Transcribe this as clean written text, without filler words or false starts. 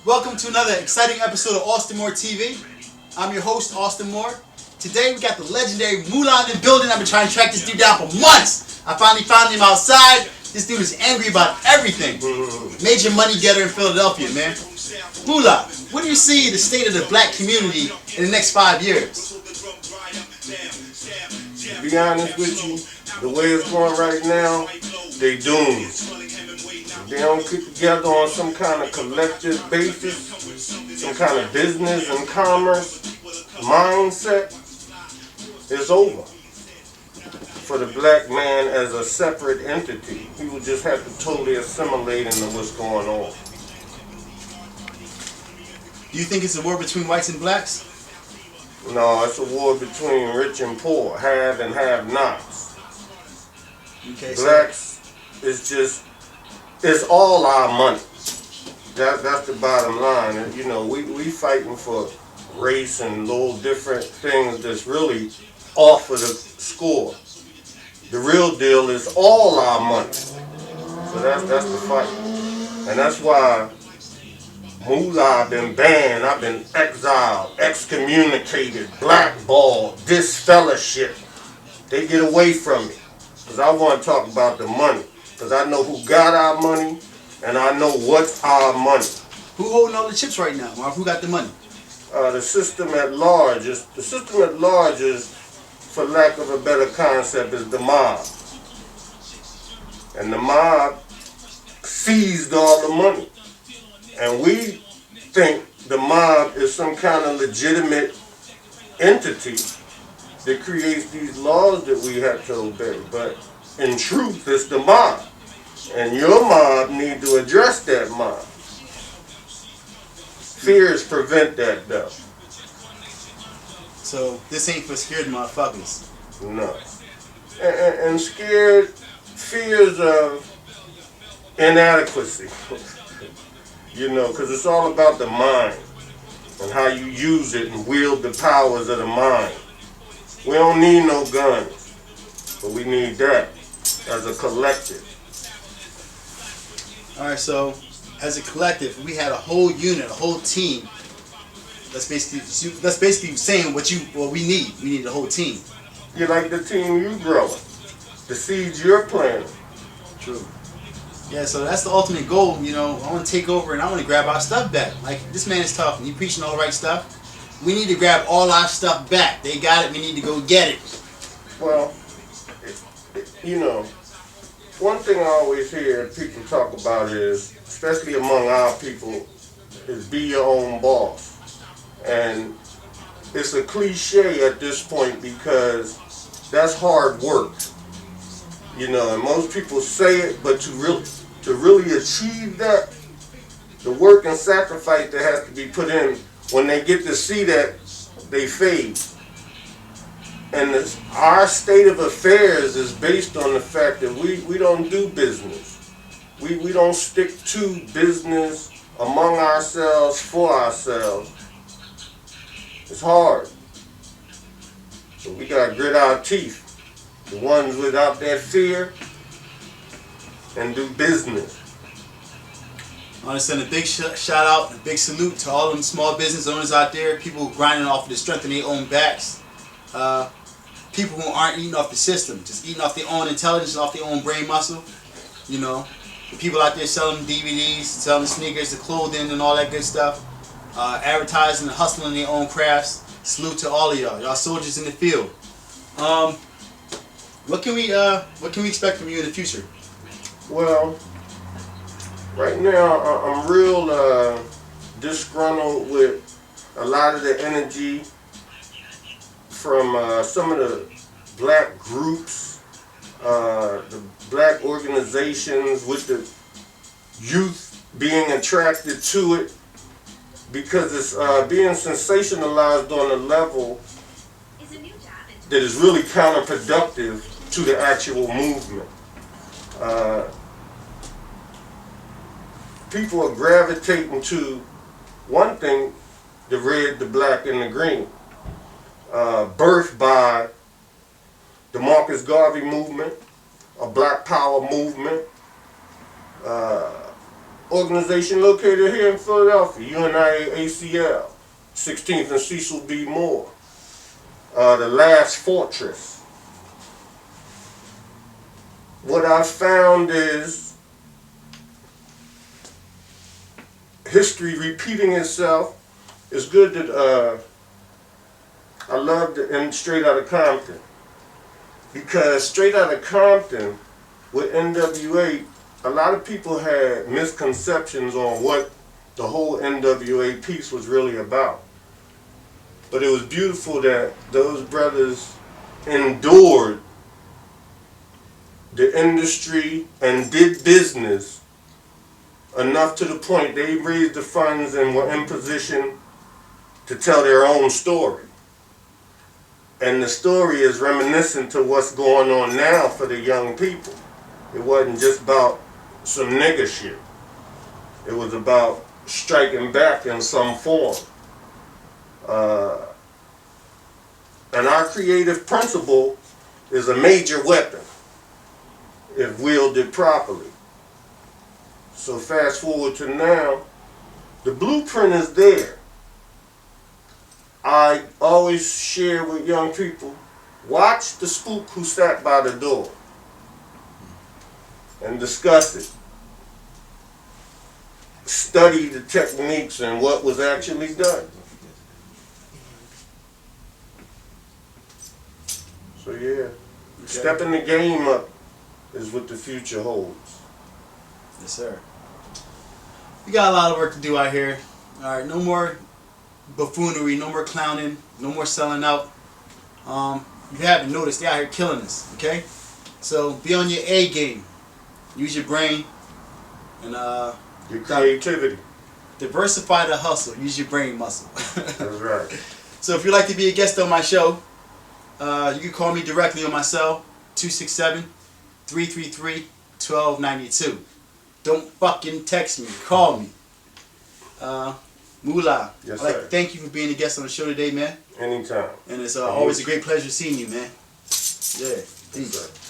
Welcome to another exciting episode of Alston Moore TV. I'm your host, Alston Moore. Today we got the legendary Mulah in the building. I've been trying to track this dude down for months. I finally found him outside. This dude is angry about everything. Major money getter in Philadelphia, man. Mulah, what do you see the state of the black community in the next 5 years? To be honest with you, the way it's going right now, they doomed. If they don't get together on some kind of collective basis, some kind of business and commerce mindset, it's over. For the black man as a separate entity, he would just have to totally assimilate into what's going on. Do you think it's a war between whites and blacks? No, it's a war between rich and poor, have and have-nots. Okay, Blacks is just, it's all our money. That's the bottom line. And, you know, we fighting for race and little different things that's really off of the score. The real deal is all our money. So that's the fight. And that's why Mulah been banned, I've been exiled, excommunicated, blackballed, disfellowship. They get away from me. Because I want to talk about the money. Because I know who got our money, and I know what's our money. Who holding all the chips right now, Marv? Who got the money? The system at large is, for lack of a better concept, is the mob. And the mob seized all the money. And we think the mob is some kind of legitimate entity that creates these laws that we have to obey. But in truth, it's the mob. And your mob need to address that mob. Fears prevent that, though. So this ain't for scared motherfuckers. No. And scared, fears of inadequacy. You know, because it's all about the mind and how you use it and wield the powers of the mind. We don't need no guns, but we need that as a collective. Alright, so as a collective, we had a whole unit, a whole team. That's basically saying what we need. We need a whole team. You like the team you growing, the seeds you're planting. True. Yeah, so that's the ultimate goal, you know. I want to take over and I want to grab our stuff back. Like, this man is talking, he preaching all the right stuff. We need to grab all our stuff back. They got it, we need to go get it. Well, you know, one thing I always hear people talk about is, especially among our people, is be your own boss. And it's a cliche at this point because that's hard work. You know, and most people say it, but to really achieve that, the work and sacrifice that has to be put in, when they get to see that, they fade. And our state of affairs is based on the fact that we don't do business. We don't stick to business among ourselves, for ourselves. It's hard. So we gotta grit our teeth. The ones without that fear, and do business. I want to send a big shout out, a big salute to all them small business owners out there, people grinding off of the strength of their own backs, people who aren't eating off the system, just eating off their own intelligence, off their own brain muscle, you know. The people out there selling DVDs, selling sneakers, the clothing and all that good stuff, advertising and hustling their own crafts. Salute to all of y'all soldiers in the field. What can we expect from you in the future? Well, right now I'm real disgruntled with a lot of the energy from some of the black groups, the black organizations, with the youth being attracted to it, because it's being sensationalized on a level that is really counterproductive to the actual movement. People are gravitating to one thing, the red, the black, and the green, birthed by the Marcus Garvey movement, a Black Power movement, organization located here in Philadelphia, UNIACL, 16th and Cecil B. Moore, the last fortress. What I found is history repeating itself. It's good that I loved it in Straight Outta Compton, because Straight Outta Compton with NWA, a lot of people had misconceptions on what the whole NWA piece was really about. But it was beautiful that those brothers endured the industry and did business enough to the point they raised the funds and were in position to tell their own story. And the story is reminiscent to what's going on now for the young people. It wasn't just about some nigga shit. It was about striking back in some form. And our creative principle is a major weapon if wielded properly. So fast forward to now, the blueprint is there. I always share with young people, watch the spook who sat by the door and discuss it. Study the techniques and what was actually done. So yeah, stepping the game up is what the future holds. Yes, sir. We got a lot of work to do out here. All right, no more buffoonery, no more clowning, no more selling out. If you haven't noticed, they're out here killing us, okay? So be on your A game. Use your brain and your creativity. Diversify the hustle. Use your brain muscle. That's right. So if you'd like to be a guest on my show, you can call me directly on my cell, 267-333-1292. Don't fucking text me. Call me. Mulah, yes, I'd like sir. to thank you for being a guest on the show today, man. Anytime. And it's always a great pleasure seeing you, man. Yeah. Peace. Yes,